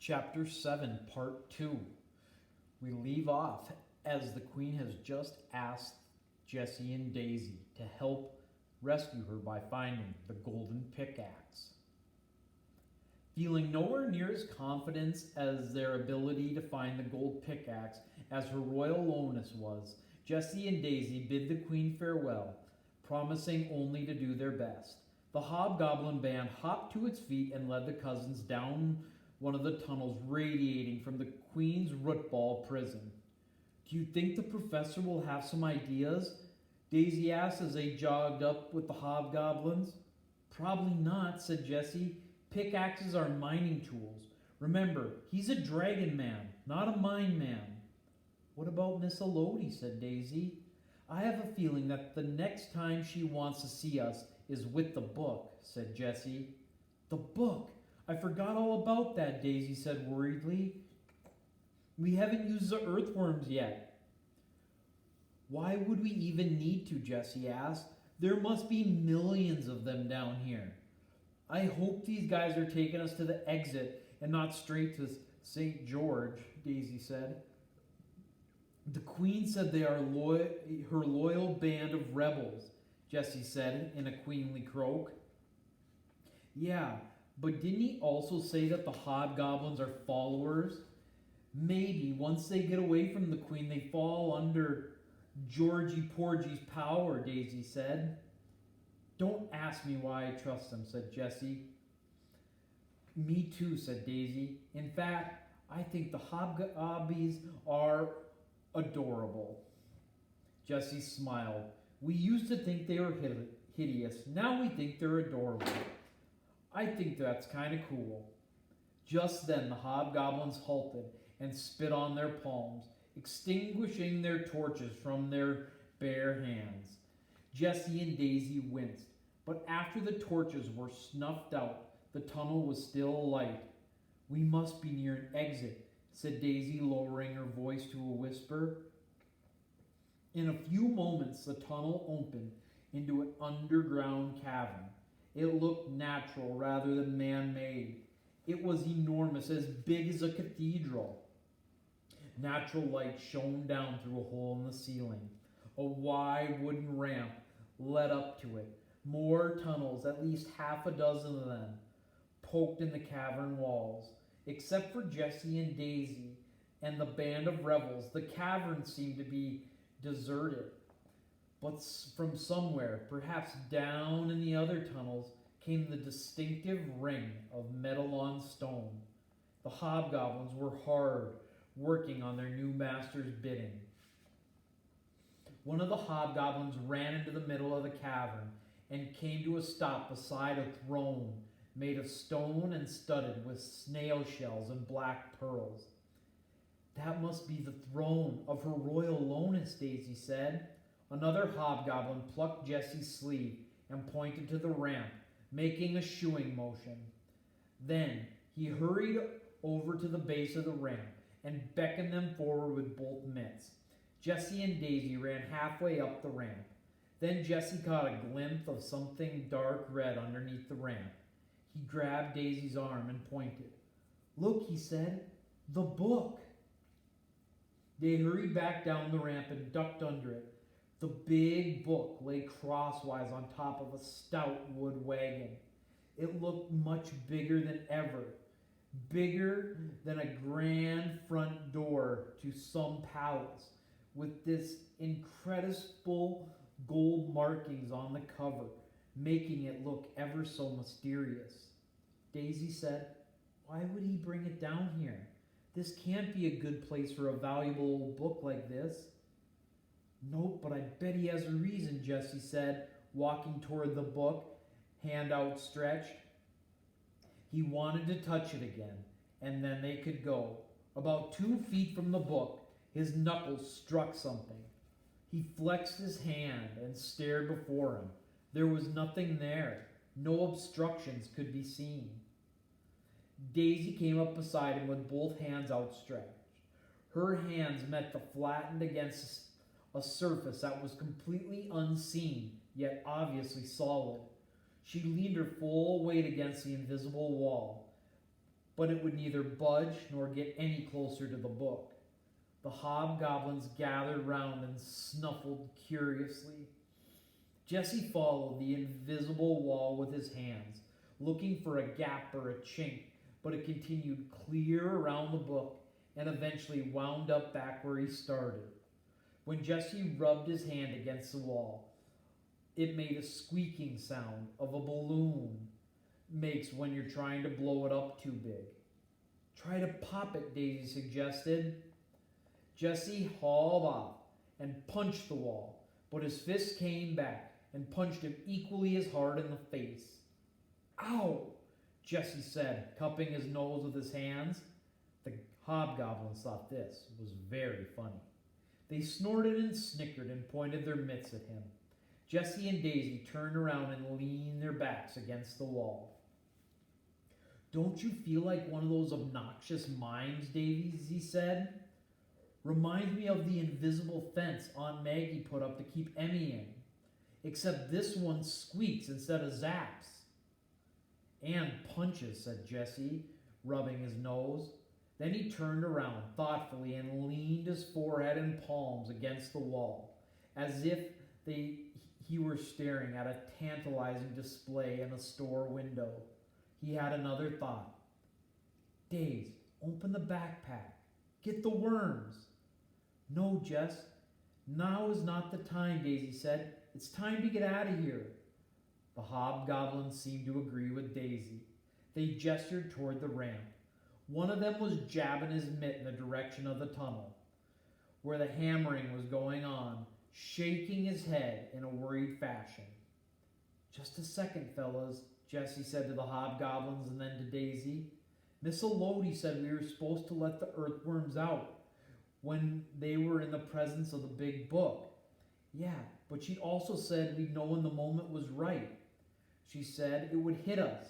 Chapter 7, Part 2. We leave off as the Queen has just asked Jessie and Daisy to help rescue her by finding the golden pickaxe. Feeling nowhere near as confident as their ability to find the gold pickaxe as her royal lowness was, Jessie and Daisy bid the Queen farewell, promising only to do their best. The hobgoblin band hopped to its feet and led the cousins down one of the tunnels radiating from the Queen's rootball prison. "Do you think the professor will have some ideas?" Daisy asked as they jogged up with the hobgoblins. "Probably not," said Jessie. "Pickaxes are mining tools. Remember, he's a dragon man, not a mine man." "What about Miss Elodie?" said Daisy. "I have a feeling that the next time she wants to see us is with the book," said Jessie. "The book! I forgot all about that," Daisy said worriedly. "We haven't used the earthworms yet." "Why would we even need to?" Jessie asked. "There must be millions of them down here." "I hope these guys are taking us to the exit and not straight to St. George," Daisy said. "The Queen said they are her loyal band of rebels," Jessie said in a queenly croak. "Yeah, but didn't he also say that the hobgoblins are followers? Maybe once they get away from the Queen, they fall under Georgie Porgy's power," Daisy said. "Don't ask me why I trust them," said Jessie. "Me too," said Daisy. "In fact, I think the hobgoblins are adorable." Jessie smiled. "We used to think they were hideous. Now we think they're adorable. I think that's kind of cool." Just then the hobgoblins halted and spit on their palms, extinguishing their torches from their bare hands. Jessie and Daisy winced, but after the torches were snuffed out, the tunnel was still alight. "We must be near an exit," said Daisy, lowering her voice to a whisper. In a few moments the tunnel opened into an underground cavern. It looked natural rather than man-made. It was enormous, as big as a cathedral. Natural light shone down through a hole in the ceiling. A wide wooden ramp led up to it. More tunnels, at least half a dozen of them, poked in the cavern walls. Except for Jessie and Daisy and the band of rebels, the cavern seemed to be deserted. But from somewhere, perhaps down in the other tunnels, came the distinctive ring of metal on stone. The hobgoblins were hard, working on their new master's bidding. One of the hobgoblins ran into the middle of the cavern and came to a stop beside a throne made of stone and studded with snail shells and black pearls. "That must be the throne of her royal lowness," Daisy said. Another hobgoblin plucked Jessie's sleeve and pointed to the ramp, making a shooing motion. Then he hurried over to the base of the ramp and beckoned them forward with both mitts. Jessie and Daisy ran halfway up the ramp. Then Jessie caught a glimpse of something dark red underneath the ramp. He grabbed Daisy's arm and pointed. "Look," he said, "the book." They hurried back down the ramp and ducked under it. The big book lay crosswise on top of a stout wood wagon. It looked much bigger than ever, bigger than a grand front door to some palace, with this incredible gold markings on the cover, making it look ever so mysterious. Daisy said, "Why would he bring it down here? This can't be a good place for a valuable old book like this." "Nope, but I bet he has a reason," Jessie said, walking toward the book, hand outstretched. He wanted to touch it again, and then they could go. About 2 feet from the book, his knuckles struck something. He flexed his hand and stared before him. There was nothing there. No obstructions could be seen. Daisy came up beside him with both hands outstretched. Her hands met the flattened against a surface that was completely unseen, yet obviously solid. She leaned her full weight against the invisible wall, but it would neither budge nor get any closer to the book. The hobgoblins gathered round and snuffled curiously. Jesse followed the invisible wall with his hands, looking for a gap or a chink, but it continued clear around the book and eventually wound up back where he started. When Jesse rubbed his hand against the wall, it made a squeaking sound of a balloon makes when you're trying to blow it up too big. Try to pop it, Daisy suggested. Jesse hauled off and punched the wall, but his fist came back and punched him equally as hard in the face. Ow, Jesse said, cupping his nose with his hands. The hobgoblins thought this was very funny. They snorted and snickered and pointed their mitts at him. Jesse and Daisy turned around and leaned their backs against the wall. Don't you feel like one of those obnoxious mimes, Daisy said? Reminds me of the invisible fence Aunt Maggie put up to keep Emmy in. Except this one squeaks instead of zaps. And punches, said Jesse, rubbing his nose. Then he turned around thoughtfully and leaned his forehead and palms against the wall, as if he were staring at a tantalizing display in a store window. He had another thought. Daze, open the backpack. Get the worms. No, Jess. Now is not the time, Daisy said. It's time to get out of here. The hobgoblins seemed to agree with Daisy. They gestured toward the ramp. One of them was jabbing his mitt in the direction of the tunnel, where the hammering was going on, shaking his head in a worried fashion. Just a second, fellas, Jesse said to the hobgoblins and then to Daisy. Miss Elodie said we were supposed to let the earthworms out when they were in the presence of the big book. Yeah, but she also said we'd know when the moment was right. She said it would hit us.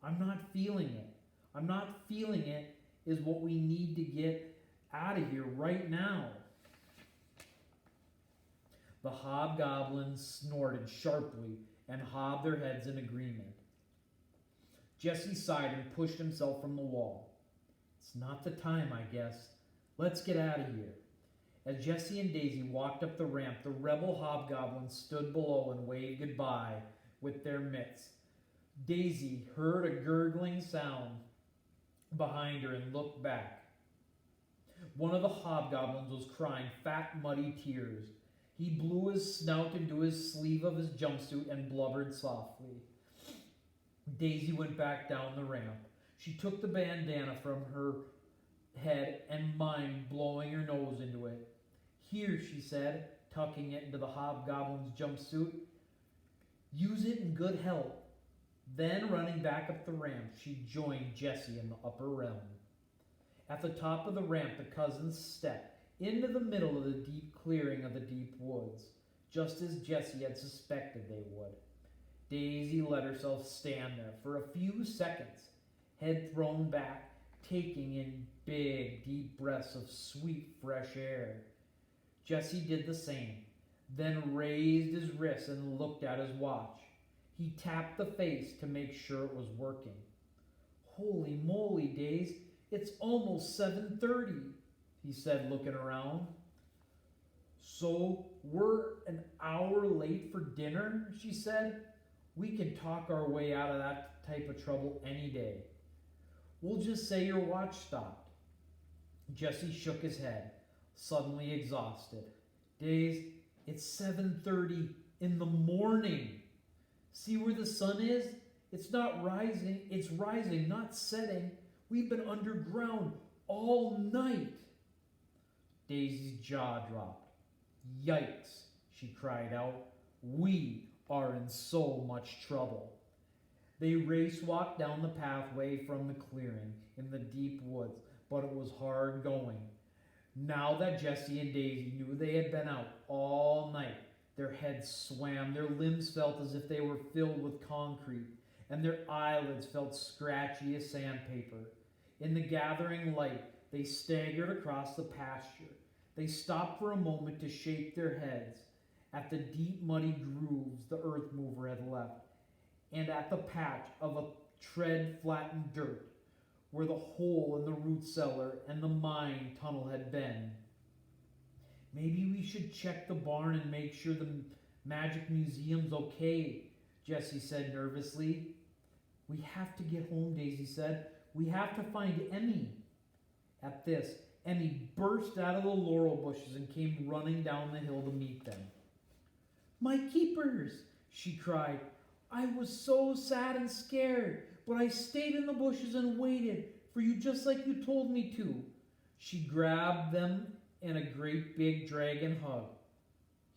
I'm not feeling it. I'm not feeling it is what we need to get out of here right now. The hobgoblins snorted sharply and hobbed their heads in agreement. Jesse sighed and pushed himself from the wall. It's not the time, I guess. Let's get out of here. As Jesse and Daisy walked up the ramp, the rebel hobgoblins stood below and waved goodbye with their mitts. Daisy heard a gurgling sound behind her and looked back. One of the hobgoblins was crying fat, muddy tears. He blew his snout into his sleeve of his jumpsuit and blubbered softly. Daisy went back down the ramp. She took the bandana from her head and mimed blowing her nose into it. Here, she said, tucking it into the hobgoblin's jumpsuit. Use it in good health. Then, running back up the ramp, she joined Jesse in the upper realm. At the top of the ramp, the cousins stepped into the middle of the deep clearing of the deep woods, just as Jesse had suspected they would. Daisy let herself stand there for a few seconds, head thrown back, taking in big, deep breaths of sweet, fresh air. Jesse did the same, then raised his wrist and looked at his watch. He tapped the face to make sure it was working. Holy moly, Daze, it's almost 7:30, he said, looking around. So we're an hour late for dinner, she said. We can talk our way out of that type of trouble any day. We'll just say your watch stopped. Jesse shook his head, suddenly exhausted. Daze, it's 7:30 in the morning. See where the sun is? It's not rising. It's rising, not setting. We've been underground all night. Daisy's jaw dropped. Yikes, she cried out. We are in so much trouble. They race-walked down the pathway from the clearing in the deep woods, but it was hard going. Now that Jesse and Daisy knew they had been out all night, their heads swam, their limbs felt as if they were filled with concrete, and their eyelids felt scratchy as sandpaper. In the gathering light, they staggered across the pasture. They stopped for a moment to shake their heads at the deep, muddy grooves the earth mover had left, and at the patch of a tread-flattened dirt where the hole in the root cellar and the mine tunnel had been. Maybe we should check the barn and make sure the magic museum's okay, Jessie said nervously. We have to get home, Daisy said. We have to find Emmy. At this, Emmy burst out of the laurel bushes and came running down the hill to meet them. My keepers, she cried. I was so sad and scared, but I stayed in the bushes and waited for you just like you told me to. She grabbed them in a great big dragon hug.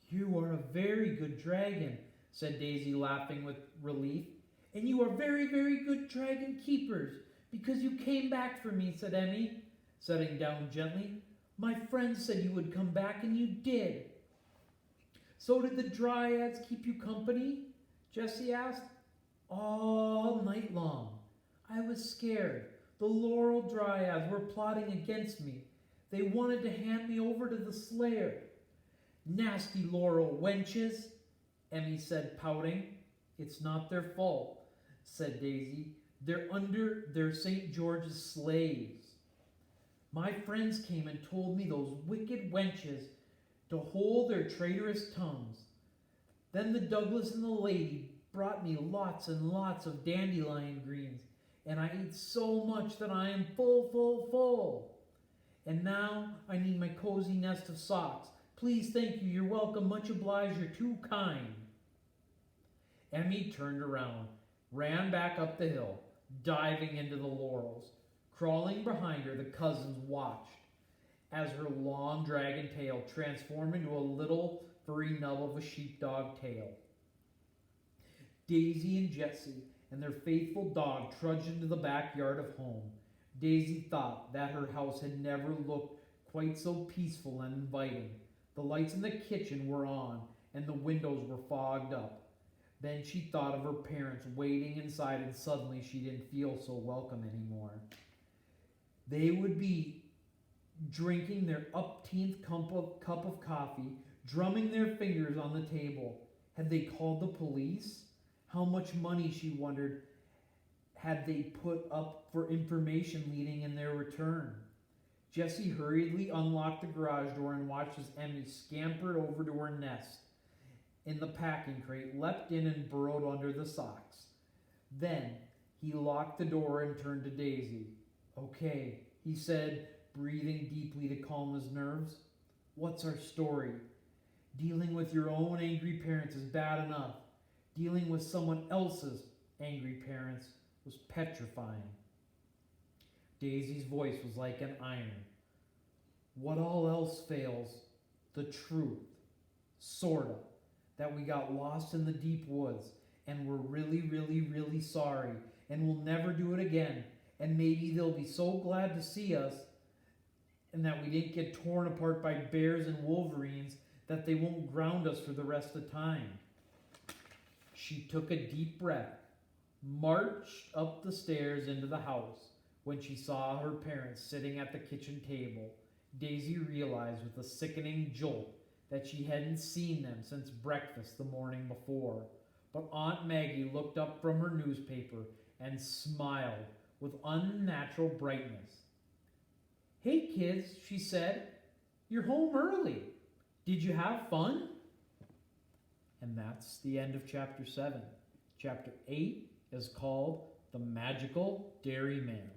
You are a very good dragon, said Daisy, laughing with relief. And you are very, very good dragon keepers, because you came back for me, said Emmy, setting down gently. My friends said you would come back, and you did. So did the dryads keep you company? Jessie asked. All night long. I was scared. The laurel dryads were plotting against me. They wanted to hand me over to the Slayer. Nasty laurel wenches, Emmy said, pouting. It's not their fault, said Daisy. They're under their St. George's slaves. My friends came and told me those wicked wenches to hold their traitorous tongues. Then the Douglas and the lady brought me lots and lots of dandelion greens, and I ate so much that I am full. And now I need my cozy nest of socks. Please, thank you, you're welcome, much obliged, you're too kind. Emmy turned around, ran back up the hill, diving into the laurels. Crawling behind her, the cousins watched as her long dragon tail transformed into a little furry nub of a sheepdog tail. Daisy and Jessie and their faithful dog trudged into the backyard of home. Daisy thought that her house had never looked quite so peaceful and inviting. The lights in the kitchen were on, and the windows were fogged up. Then she thought of her parents waiting inside, and suddenly she didn't feel so welcome anymore. They would be drinking their upteenth cup of coffee, drumming their fingers on the table. Had they called the police? How much money, she wondered, had they put up for information leading in their return? Jessie hurriedly unlocked the garage door and watched as Emmy scampered over to her nest in the packing crate, leapt in and burrowed under the socks. Then he locked the door and turned to Daisy. Okay, he said, breathing deeply to calm his nerves. What's our story? Dealing with your own angry parents is bad enough. Dealing with someone else's angry parents was petrifying. Daisy's voice was like an iron. What all else fails, the truth. Sorta. That we got lost in the deep woods and we're really sorry and we'll never do it again. And maybe they'll be so glad to see us and that we didn't get torn apart by bears and wolverines that they won't ground us for the rest of time. She took a deep breath, marched up the stairs into the house. When she saw her parents sitting at the kitchen table, Daisy realized with a sickening jolt that she hadn't seen them since breakfast the morning before. But Aunt Maggie looked up from her newspaper and smiled with unnatural brightness. Hey kids, she said, you're home early. Did you have fun? And that's the end of chapter 7. Chapter 8 is called The Magical Dairyman.